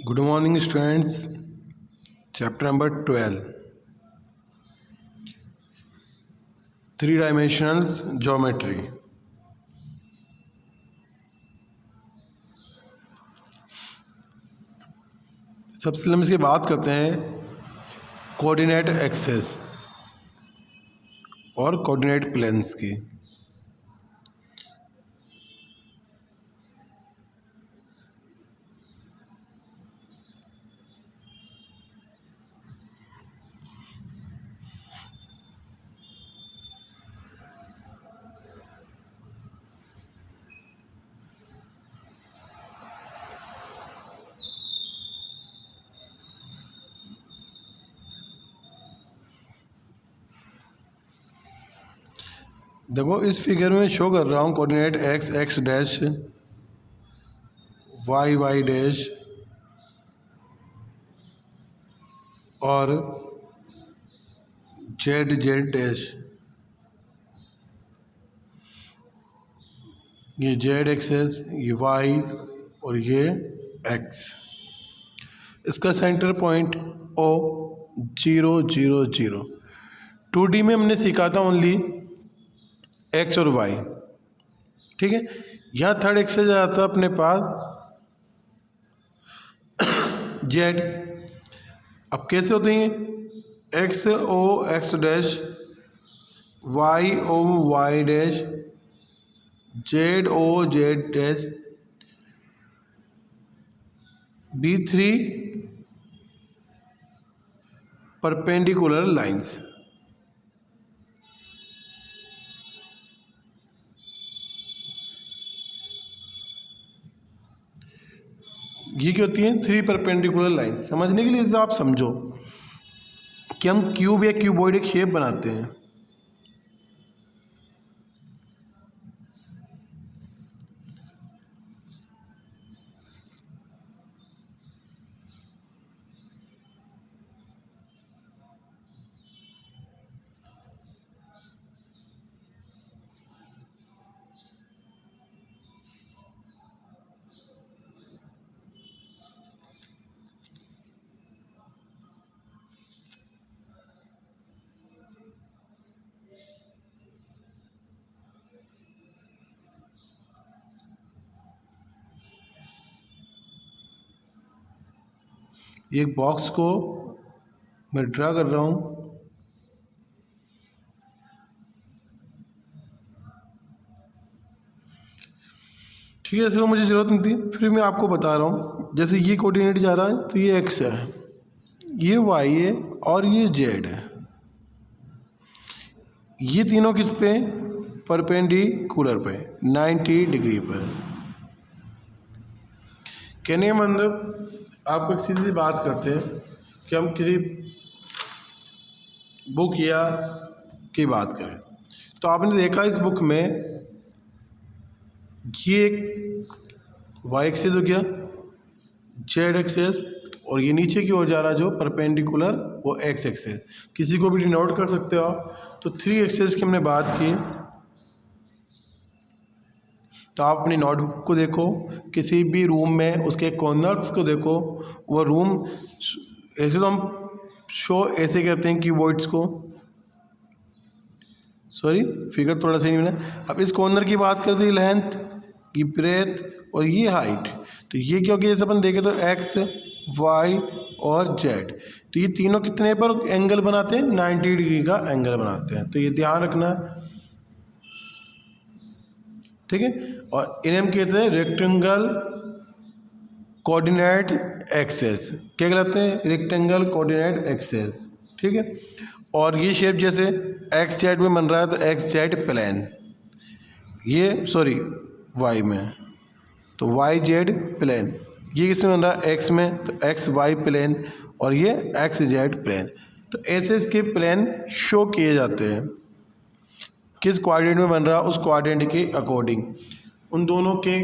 Good morning students. Chapter number 12, 3-dimensional geometry. सबसे पहले हम इसकी बात करते हैं कोऑर्डिनेट एक्सेस और कोऑर्डिनेट प्लेन्स की। देखो इस फिगर में शो कर रहा हूँ coordinate X X dash, Y Y dash और जेड जेड डैश। ये जेड एक्सेस, ये वाई और ये एक्स। इसका सेंटर पॉइंट ओ 0 0 0। 2D में हमने सीखा था ओनली एक्स और वाई, ठीक है। यहाँ थर्ड एक्सेस आया था अपने पास जेड। अब कैसे होते हैं? X O X dash, Y O Y dash, Z O Z dash, B3 perpendicular lines. ये क्या होती हैं? 3 परपेंडिकुलर लाइंस। समझने के लिए आप समझो कि हम क्यूब या क्यूबॉइड एक शेप बनाते हैं। एक बॉक्स को मैं ड्रा कर रहा हूँ। ठीक है, इसलिए मुझे ज़रूरत नहीं थी, फिर मैं आपको बता रहा हूँ। जैसे ये कोऑर्डिनेट जा रहा है तो ये एक्स है, ये वाई है और ये जेड है। ये तीनों किस पे? परपेंडिकुलर पे, 90 डिग्री पर। कहने का मतलब आपको एक सीधी सी बात करते हैं कि हम किसी बुक या की बात करें तो आपने देखा इस बुक में ये एक वाई एक्सेस हो गया, जेड एक्सेस, और ये नीचे की ओर जा रहा जो परपेंडिकुलर वो एक्स एक्सेस। किसी को भी डिनोट कर सकते हो आप। तो 3 एक्सेस की हमने बात की। तो आप अपनी नोटबुक को देखो, किसी भी रूम में उसके कॉर्नर्स को देखो। वो रूम ऐसे तो हम शो ऐसे करते हैं क्यूबॉइड्स को, सॉरी फिगर थोड़ा सही नहीं बना। अब इस कॉर्नर की बात करें तो ये लेंथ, ये ब्रेथ और ये हाइट। तो ये क्योंकि जैसे अपन देखें तो एक्स वाई और जेड, तो ये तीनों कितने पर एंगल बनाते हैं? 90 डिग्री का एंगल बनाते हैं। तो ये ध्यान रखना है, ठीक है। और इन्हें हम कहते हैं रेक्टेंगल कोऑर्डिनेट एक्सेस। क्या कहलाते हैं? रेक्टेंगल कोऑर्डिनेट एक्सेस, ठीक है। और ये शेप जैसे एक्स जेड में बन रहा है तो एक्स जेड प्लेन, ये सॉरी वाई में तो वाई जेड प्लेन। ये किस में बन रहा है? एक्स में, तो एक्स वाई प्लेन और ये एक्स जेड प्लेन। तो ऐसे इसके प्लेन शो किए जाते हैं। किस क्वाड्रेंट में बन रहा है उस क्वाड्रेंट के अकॉर्डिंग उन दोनों के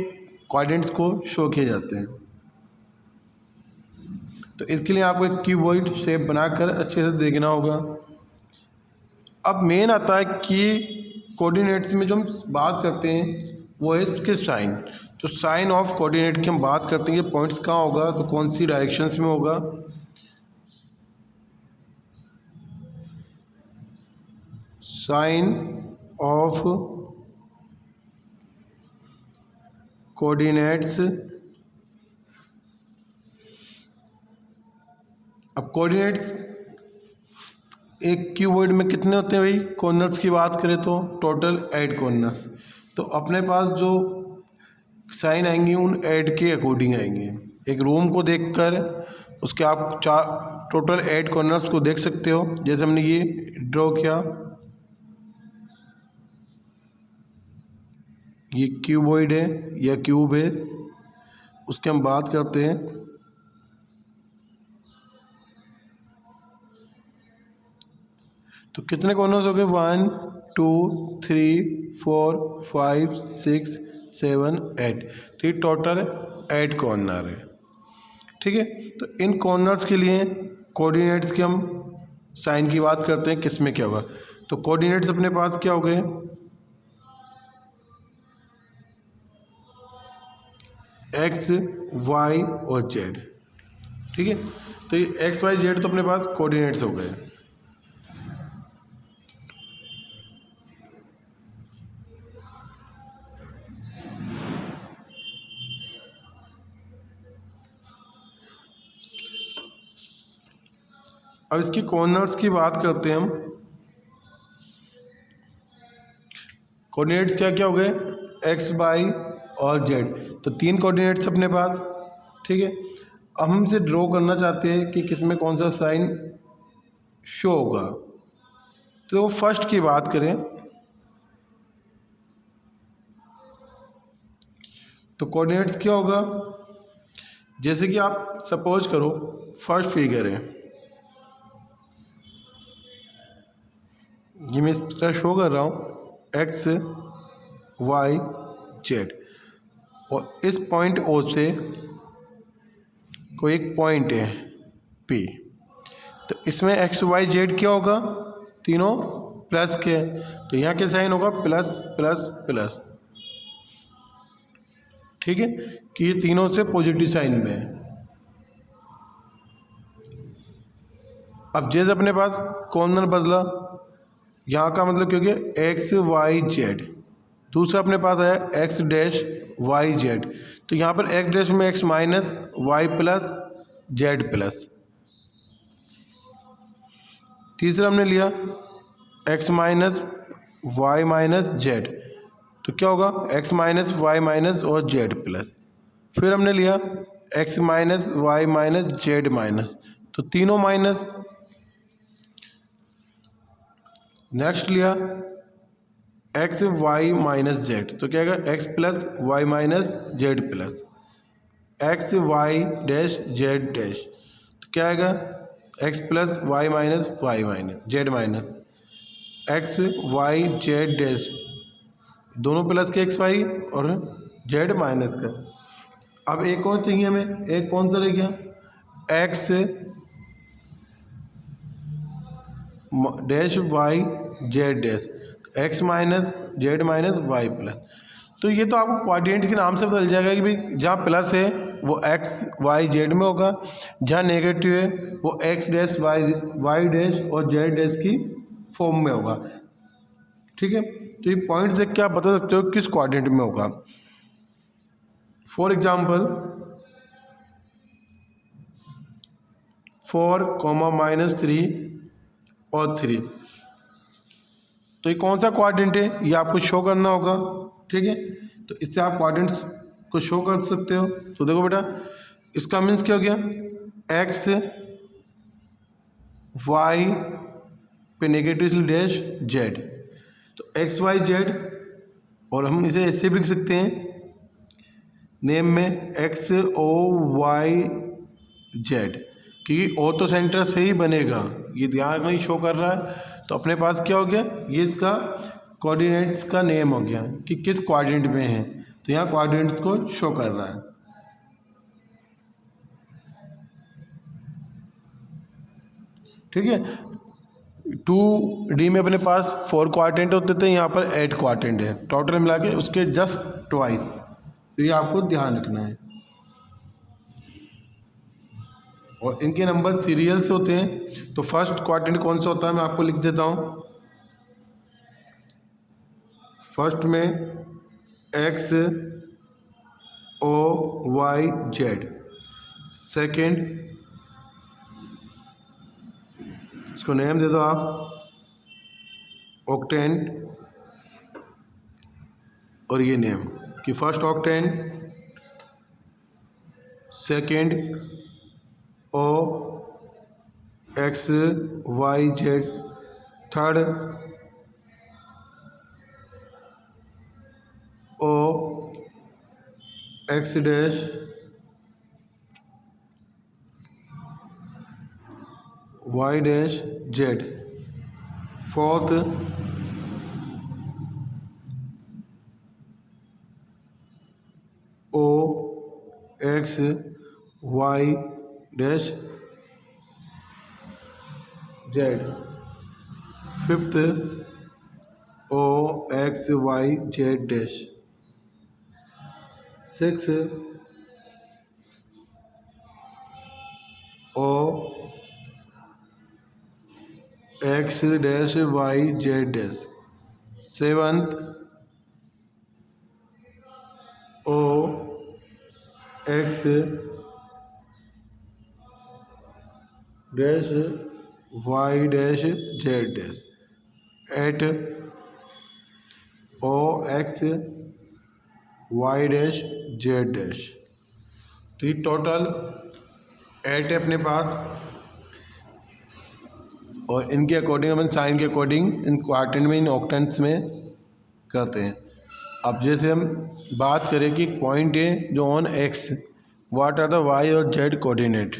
क्वाड्रेंट्स को शो किए जाते हैं। तो इसके लिए आपको एक क्यूबॉइड शेप बनाकर अच्छे से देखना होगा। अब मेन आता है कि कोऑर्डिनेट्स में जो हम बात करते हैं वो है इसके साइन। तो साइन ऑफ कोऑर्डिनेट की हम बात करते हैं, पॉइंट्स कहाँ होगा, तो कौन सी डायरेक्शंस में होगा। साइन ऑफ कोऑर्डिनेट्स, अब कोऑर्डिनेट्स एक क्यूबॉइड में कितने होते हैं भाई, कॉर्नर्स की बात करें तो टोटल 8 कॉर्नर्स। तो अपने पास जो साइन आएंगे उन 8 के अकॉर्डिंग आएंगे। एक रूम को देखकर उसके आप टोटल 8 कॉर्नर्स को देख सकते हो। जैसे हमने ये ड्रॉ किया, ये क्यूबॉइड है या क्यूब है, उसकी हम बात करते हैं। तो कितने कॉर्नर्स हो गए, 1 2 3 4 5 6 7 8। तो ये टोटल 8 कॉर्नर है, ठीक है। तो इन कॉर्नर्स के लिए कोऑर्डिनेट्स की हम साइन की बात करते हैं, किस में क्या होगा। तो कोऑर्डिनेट्स अपने पास क्या हो गए, एक्स वाई और जेड, ठीक है। तो ये एक्स वाई जेड तो अपने पास कोऑर्डिनेट्स हो गए। अब इसकी कॉर्नर्स की बात करते हैं हम। कोऑर्डिनेट्स क्या क्या हो गए, एक्स वाई और जेड, तो 3 कोऑर्डिनेट्स अपने पास, ठीक है। अब हम इसे ड्रॉ करना चाहते हैं कि किस में कौन सा साइन शो होगा। तो फर्स्ट की बात करें तो कोऑर्डिनेट्स क्या होगा, जैसे कि आप सपोज करो फर्स्ट फिगर है, ये मैं इस तरह शो कर रहा हूँ, एक्स वाई जेड, और इस पॉइंट ओ से कोई एक पॉइंट है पी। तो इसमें एक्स वाई जेड क्या होगा, तीनों प्लस के, तो यहाँ के साइन होगा प्लस प्लस प्लस, ठीक है, कि ये तीनों से पॉजिटिव साइन में है। अब जैसे अपने पास कॉर्नर बदला, यहाँ का मतलब क्योंकि एक्स वाई जेड, दूसरा अपने पास आया एक्स डैश वाई जेड, तो यहाँ पर एक्स डैश में X minus Y plus Z plus. तीसरा हमने लिया X minus Y minus Z, तो क्या होगा एक्स माइनस वाई माइनस और जेड प्लस। फिर हमने लिया X minus Y minus Z minus, तो तीनों माइनस। नेक्स्ट लिया एक्स वाई माइनस जेड, तो क्या आएगा X plus Y minus Z plus, X Y dash Z dash, तो क्या आएगा X plus Y minus Z minus, X Y Z dash, दोनों प्लस के एक्स वाई और जेड माइनस का। अब एक कौन चाहिए हमें, एक कौन सा रह गया, X dash Y Z dash, X minus Z minus Y plus. तो ये तो आपको कोऑर्डिनेट के नाम से पता चल जाएगा कि भाई जहाँ प्लस है वो एक्स वाई जेड में होगा, जहाँ नेगेटिव है वो एक्स डैश वाई डैश और जेड डैश की फॉर्म में होगा, ठीक है। तो ये पॉइंट से क्या बता सकते हो किस कोऑर्डिनेट में होगा। फॉर एग्जाम्पल 4, -3 और 3, तो ये कौन सा क्वाड्रेंट है ये आपको शो करना होगा, ठीक है। तो इससे आप क्वाड्रेंट्स को शो कर सकते हो। तो देखो बेटा, इसका मीन्स क्या हो गया, एक्स वाई पे नेगेटिव डैश जेड, तो एक्स वाई जेड, और हम इसे ऐसे भी लिख सकते हैं नेम में एक्स ओ वाई जेड, क्योंकि ओ तो सेंटर से ही बनेगा, ये ध्यान में ही शो कर रहा है। तो अपने पास क्या हो गया, ये इसका कोऑर्डिनेट्स का नेम हो गया कि किस क्वाड्रेंट में है, तो यहाँ क्वाड्रेंट्स को शो कर रहा है, ठीक है। 2D में अपने पास 4 क्वाड्रेंट होते थे, यहाँ पर 8 क्वाड्रेंट है, टोटल मिला के उसके जस्ट ट्वाइस, तो ये आपको ध्यान रखना है। और इनके नंबर सीरियल से होते हैं। तो फर्स्ट क्वाड्रेंट कौन सा होता है मैं आपको लिख देता हूँ। फर्स्ट में X O Y Z, second इसको नेम दे दो आप ऑक्टेंट, और ये नेम कि first octant, second O X Y Z, third O X dash Y dash Z, fourth O X Y dash Z, fifth O X Y Z dash, six O X dash Y Z dash, seventh O X dash Y dash Z dash, eight O X Y dash Z dash. तो ये total 8 है अपने पास। और इनके according अपन sign के according इन quadrant में, इन octants में करते हैं। अब जैसे हम बात करें कि पॉइंट है जो on X, what are the Y और जेड कोऑर्डिनेट।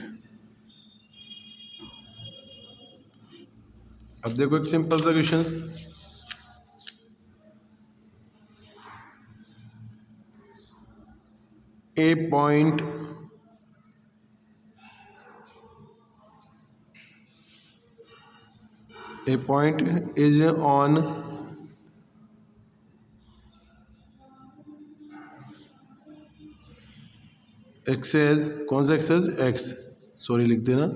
अब देखो एक सिंपल सा question, a point is on axes, कौन सा एक्सेस, एक्स, सॉरी लिख देना,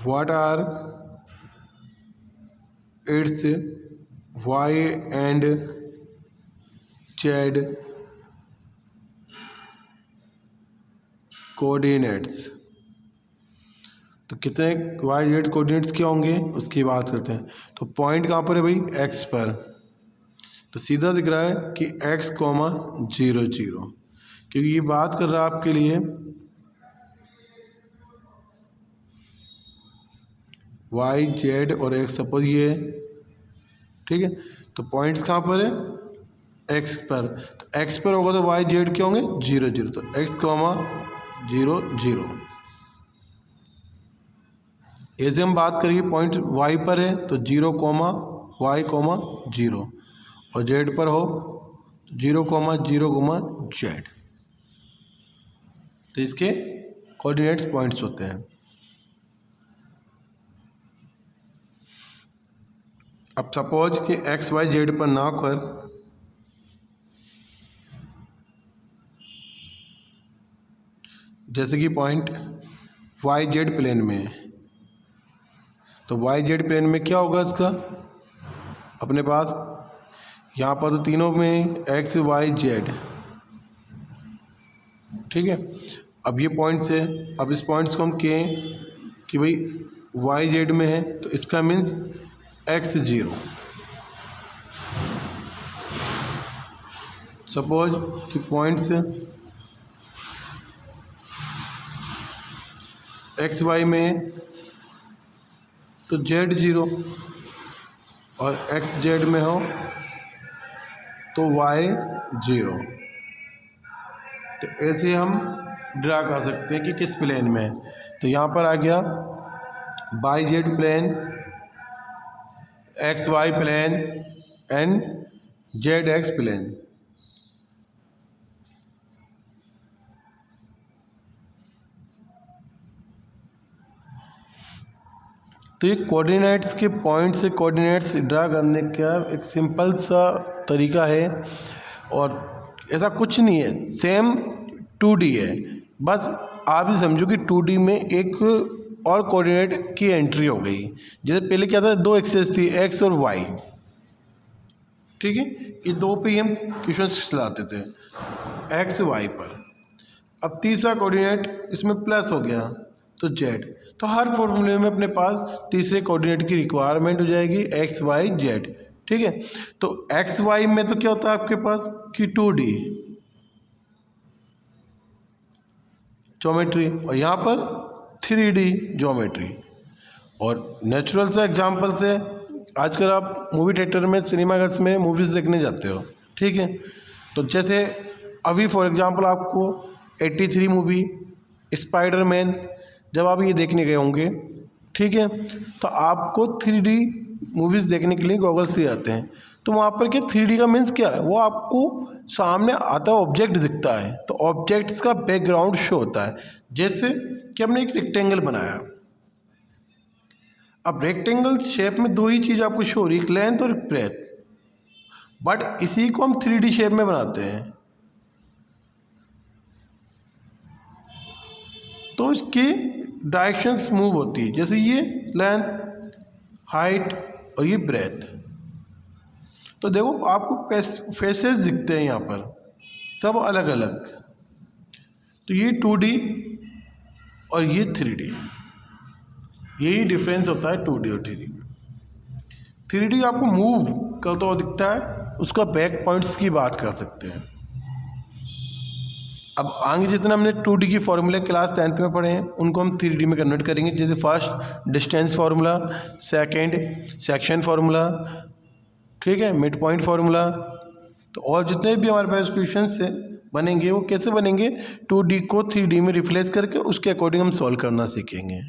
what are its Y and Z coordinates. तो कितने वाई जेड कोऑर्डिनेट्स क्या होंगे उसकी बात करते हैं। तो पॉइंट कहाँ पर है भाई, एक्स पर। तो सीधा दिख रहा है कि एक्स कॉमा 0 0, क्योंकि ये बात कर रहा है आपके लिए वाई जेड और एक्स, सपोज ये है, ठीक है। तो पॉइंट्स कहाँ पर है, एक्स पर। तो एक्स पर होगा तो वाई जेड क्या होंगे, 0 0। तो एक्स कॉमा 0 0। ऐसे हम बात करेंगे पॉइंट वाई पर है तो 0 कॉमा वाई कॉमा 0, और जेड पर हो 0 कॉमा 0 कॉमा जेड। तो इसके कोऑर्डिनेट्स पॉइंट्स होते हैं। अब सपोज कि एक्स वाई जेड पर ना कर, जैसे कि पॉइंट वाई जेड प्लेन में है, तो वाई जेड प्लेन में क्या होगा इसका अपने पास, यहाँ पर तो तीनों में एक्स वाई जेड, ठीक है। अब ये पॉइंट्स है, अब इस पॉइंट्स को हम कहें कि भाई वाई जेड में है, तो इसका मीन्स एक्स 0। सपोज कि पॉइंट्स एक्स वाई में है तो जेड 0, और एक्स जेड में हो तो वाई 0। तो ऐसे हम ड्रा कर सकते हैं कि किस प्लेन में है। तो यहाँ पर आ गया Y Z plane, X Y plane and Z X plane. तो ये कोऑर्डिनेट्स के पॉइंट से कोऑर्डिनेट्स ड्रा करने का एक सिंपल सा तरीका है, और ऐसा कुछ नहीं है, सेम 2D है। बस आप ही समझो कि 2D में एक और कोऑर्डिनेट की एंट्री हो गई। जैसे पहले क्या था, 2 एक्सेस थी, एक्स और वाई, ठीक है, ये 2 पे ही हम क्वेश्चन चलाते थे, एक्स वाई पर। अब तीसरा कोऑर्डिनेट इसमें प्लस हो गया तो जेड। तो हर फॉर्मूले में अपने पास तीसरे कोऑर्डिनेट की रिक्वायरमेंट हो जाएगी, एक्स वाई जेड, ठीक है। तो एक्स वाई में तो क्या होता है आपके पास कि 2D ज्योमेट्री, और यहाँ पर 3D ज्योमेट्री। और नेचुरल सा एग्जाम्पल्स है, आजकल आप मूवी थिएटर में, सिनेमाघर में मूवीज़ देखने जाते हो, ठीक है। तो जैसे अभी फॉर एग्जांपल आपको 83 मूवी स्पाइडरमैन, जब आप ये देखने गए होंगे, ठीक है, तो आपको 3D मूवीज़ देखने के लिए गॉगल्स दिए जाते हैं। तो वहाँ पर क्या 3D का मीन्स क्या है, वो आपको सामने आता ऑब्जेक्ट दिखता है, तो ऑब्जेक्ट्स का बैकग्राउंड शो होता है। जैसे कि हमने एक रेक्टेंगल बनाया, अब रेक्टेंगल शेप में 2 ही चीज़ आपको शो हो रही है, एक लेंथ और ब्रेथ, बट इसी को हम 3D शेप में बनाते हैं। तो इसकी डायरेक्शंस मूव होती है, जैसे ये लेंथ, हाइट और ये ब्रेथ। तो देखो आपको फेसेस दिखते हैं यहाँ पर सब अलग अलग। तो ये 2D और ये 3D, यही डिफरेंस होता है 2D और 3D में। 3D आपको मूव करता हुआ दिखता है, उसका बैक पॉइंट्स की बात कर सकते हैं। अब आगे जितना हमने 2D की फॉर्मूले क्लास 10th में पढ़े हैं, उनको हम 3D में कन्वर्ट करेंगे। जैसे first distance formula, second section formula, ठीक है, मिड पॉइंट फार्मूला। तो और जितने भी हमारे पास क्वेश्चन से बनेंगे वो कैसे बनेंगे, 2D को 3D में रिप्लेस करके उसके अकॉर्डिंग हम सॉल्व करना सीखेंगे।